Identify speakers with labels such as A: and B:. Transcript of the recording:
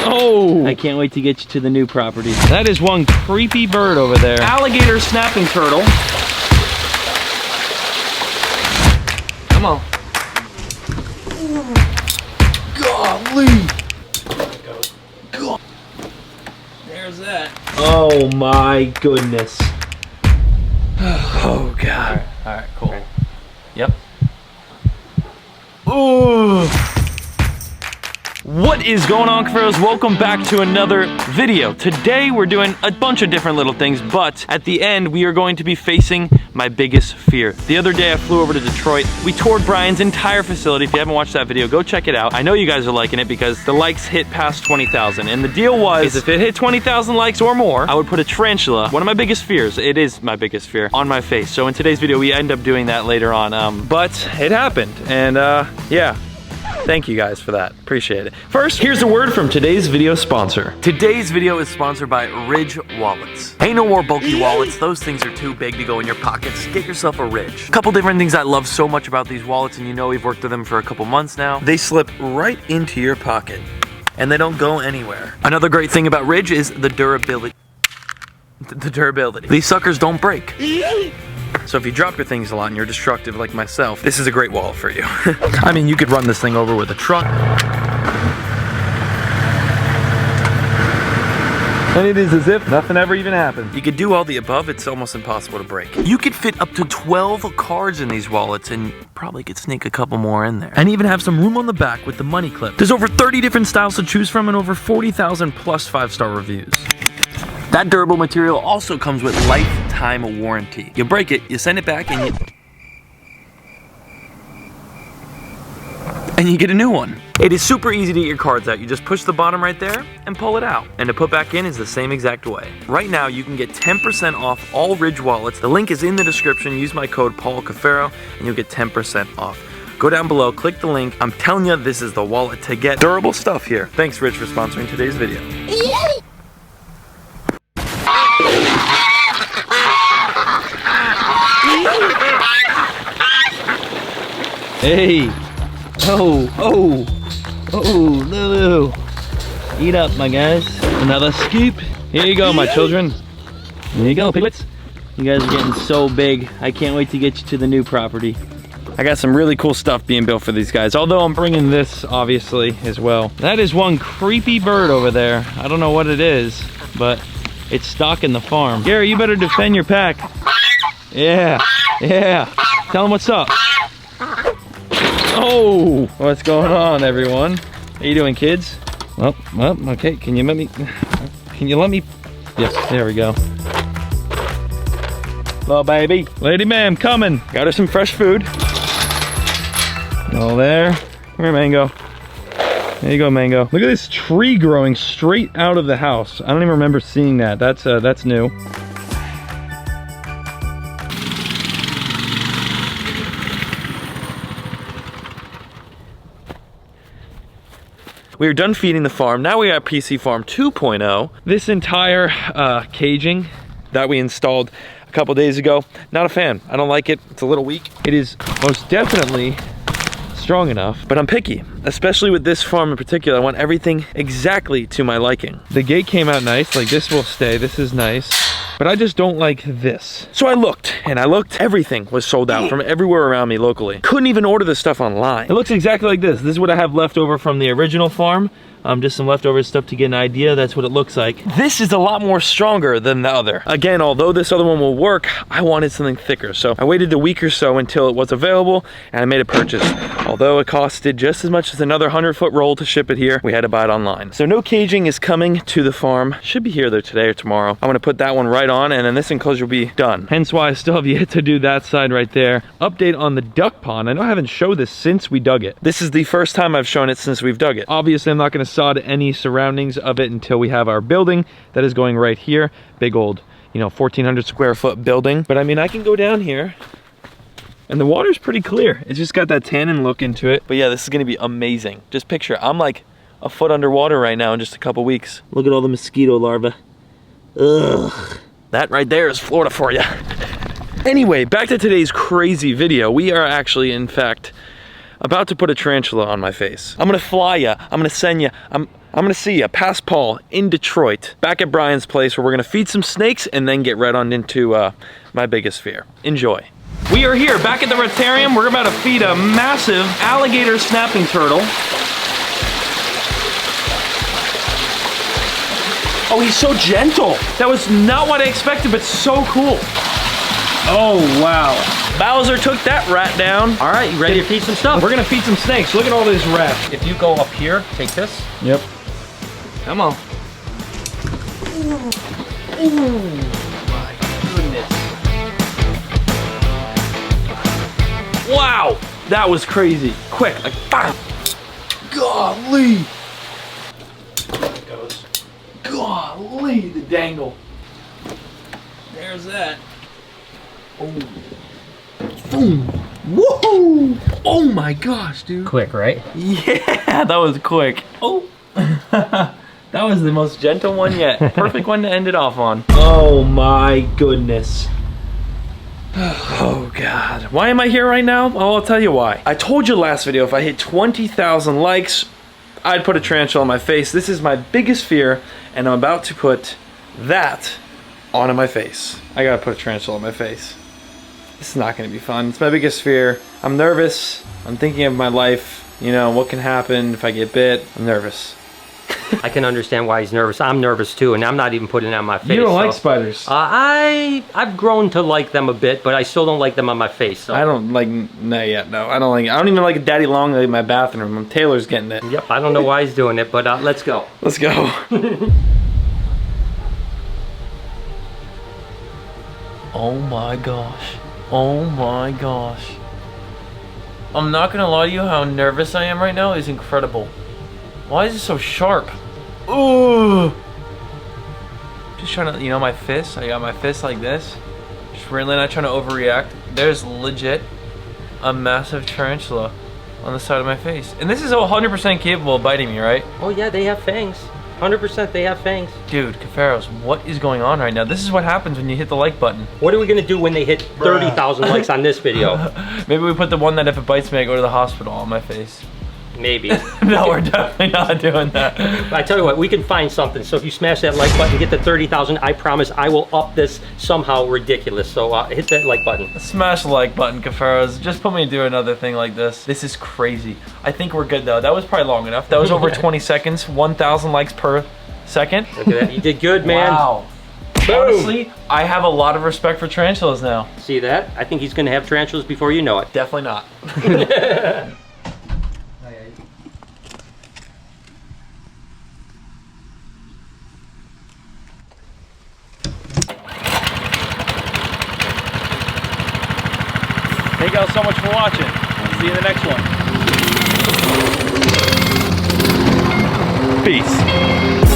A: Oh! I can't wait to get you to the new property. That is one creepy bird over there. Alligator snapping turtle. Come on. Golly! God. There's that. Oh my goodness. Oh God. Alright, cool. Okay. Yep. Ooh. What is going on, Cuffaros? Welcome back to another video. Today we're doing a bunch of different little things, but at the end we are going to be facing my biggest fear. The other day I flew over to Detroit. We toured Brian's entire facility. If you haven't watched that video, go check it out. I know you guys are liking it because the likes hit past 20,000, and the deal was if it hit 20,000 likes or more, I would put a tarantula, one of my biggest fears, it is my biggest fear, on my face. So in today's video we end up doing that later on, but it happened, and yeah. Thank you guys for that, appreciate it. First, here's a word from today's video sponsor. Today's video is sponsored by Ridge Wallets. Ain't no more bulky wallets, those things are too big to go in your pockets. Get yourself a Ridge. A couple different things I love so much about these wallets, and you know we've worked with them for a couple months now. They slip right into your pocket, and they don't go anywhere. Another great thing about Ridge is the durability. These suckers don't break. So if you drop your things a lot and you're destructive like myself, this is a great wallet for you. I mean, you could run this thing over with a truck. And it is as if nothing ever even happened. You could do all the above, it's almost impossible to break. You could fit up to 12 cards in these wallets and probably could sneak a couple more in there. And even have some room on the back with the money clip. There's over 30 different styles to choose from and over 40,000 plus 5-star reviews. That durable material also comes with lifetime warranty. You break it, you send it back, and you get a new one. It is super easy to get your cards out. You just push the bottom right there and pull it out. And to put back in is the same exact way. Right now, you can get 10% off all Ridge wallets. The link is in the description. Use my code Cuffaro and you'll get 10% off. Go down below, click the link. I'm telling you, this is the wallet to get. Durable stuff here. Thanks, Ridge, for sponsoring today's video. Hey! Oh, Lulu! Eat up, my guys. Another scoop. Here you go, my children. Here you go, piglets. You guys are getting so big. I can't wait to get you to the new property. I got some really cool stuff being built for these guys, although I'm bringing this, obviously, as well. That is one creepy bird over there. I don't know what it is, but it's stalking the farm. Gary, you better defend your pack. Yeah. Tell them what's up. Oh, what's going on, everyone? How you doing, kids? Well, okay. Can you let me? Yes, there we go. Well, baby, lady ma'am, coming. Got her some fresh food. All there. Come here, Mango. There you go, Mango. Look at this tree growing straight out of the house. I don't even remember seeing that. That's new. We are done feeding the farm. Now we are at PC Farm 2.0. This entire caging that we installed a couple days ago, not a fan. I don't like it. It's a little weak. It is most definitely strong enough, but I'm picky, especially with this farm in particular. I want everything exactly to my liking. The gate came out nice, like this will stay, this is nice, but I just don't like this. So I looked, everything was sold out from everywhere around me locally. Couldn't even order this stuff online. It looks exactly like this. This is what I have left over from the original farm. Just some leftover stuff to get an idea. That's what it looks like. This is a lot more stronger than the other. Again, although this other one will work, I wanted something thicker. So I waited a week or so until it was available and I made a purchase. Although it costed just as much as another 100-foot roll to ship it here, we had to buy it online. So no caging is coming to the farm. Should be here either today or tomorrow. I'm gonna put that one right on and then this enclosure will be done. Hence why I still have yet to do that side right there. Update on the duck pond. I know I haven't showed this since we dug it. This is the first time I've shown it since we've dug it. Obviously, I'm not gonna sod any surroundings of it until we have our building that is going right here. Big old, 1,400 square foot building. But I mean, I can go down here and the water's pretty clear. It's just got that tannin look into it. But yeah, this is gonna be amazing. Just picture, I'm like a foot underwater right now in just a couple weeks. Look at all the mosquito larvae. Ugh. That right there is Florida for you. Anyway, back to today's crazy video. We are actually, in fact, about to put a tarantula on my face. I'm gonna fly ya. I'm gonna send ya. I'm gonna see you past Paul in Detroit, back at Brian's place where we're gonna feed some snakes and then get right on into my biggest fear. Enjoy. We are here back at the Rotarium. We're about to feed a massive alligator snapping turtle. Oh, he's so gentle. That was not what I expected, but so cool. Oh, wow. Bowser took that rat down.
B: All right, you ready to feed some stuff?
A: We're gonna feed some snakes. Look at all these rats.
B: If you go up here, take this.
A: Yep. Come on.
B: Ooh, my goodness.
A: Wow, that was crazy. Quick, like, bam. Golly. There it goes. Golly, the dangle. There's that. Oh. Boom. Woohoo! Oh my gosh, dude.
B: Quick, right?
A: Yeah, that was quick. Oh. That was the most gentle one yet. Perfect one to end it off on. Oh my goodness. Oh God. Why am I here right now? Oh, I'll tell you why. I told you last video if I hit 20,000 likes, I'd put a tarantula on my face. This is my biggest fear, and I'm about to put that onto my face. I gotta put a tarantula on my face. This is not gonna be fun. It's my biggest fear. I'm nervous. I'm thinking of my life. You know, what can happen if I get bit. I'm nervous.
B: I can understand why he's nervous. I'm nervous too, and I'm not even putting it on my face.
A: You don't like spiders.
B: I've grown to like them a bit, but I still don't like them on my face. So.
A: I don't like, no, yet, no. I don't like, I don't even like a daddy long leg in my bathroom. Taylor's getting it.
B: Yep, I don't know why he's doing it, but let's go.
A: Let's go. Oh my gosh. Oh my gosh. I'm not gonna lie to you, how nervous I am right now is incredible. Why is it so sharp? Ooh. Just trying to, you know, my fist. I got my fist like this. Just really not trying to overreact. There's legit a massive tarantula on the side of my face. And this is 100% capable of biting me, right?
B: Oh yeah, they have fangs. 100% they have fangs.
A: Dude, Cuffaros, what is going on right now? This is what happens when you hit the like button.
B: What are we gonna do when they hit 30,000 likes on this video?
A: Maybe we put the one that if it bites me, I go to the hospital on my face.
B: Maybe.
A: No, we're definitely not doing that.
B: I tell you what, we can find something. So if you smash that like button, get to 30,000, I promise I will up this somehow ridiculous. So hit that like button.
A: Smash the like button, Cuffaros. Just put me to do another thing like this. This is crazy. I think we're good though. That was probably long enough. That was over 20 seconds. 1,000 likes per second.
B: Look at that. You did good, man.
A: Wow. Boom. Honestly, I have a lot of respect for tarantulas now.
B: See that? I think he's gonna have tarantulas before you know it.
A: Definitely not. Thank you all so much for watching. See you in the next one. Peace.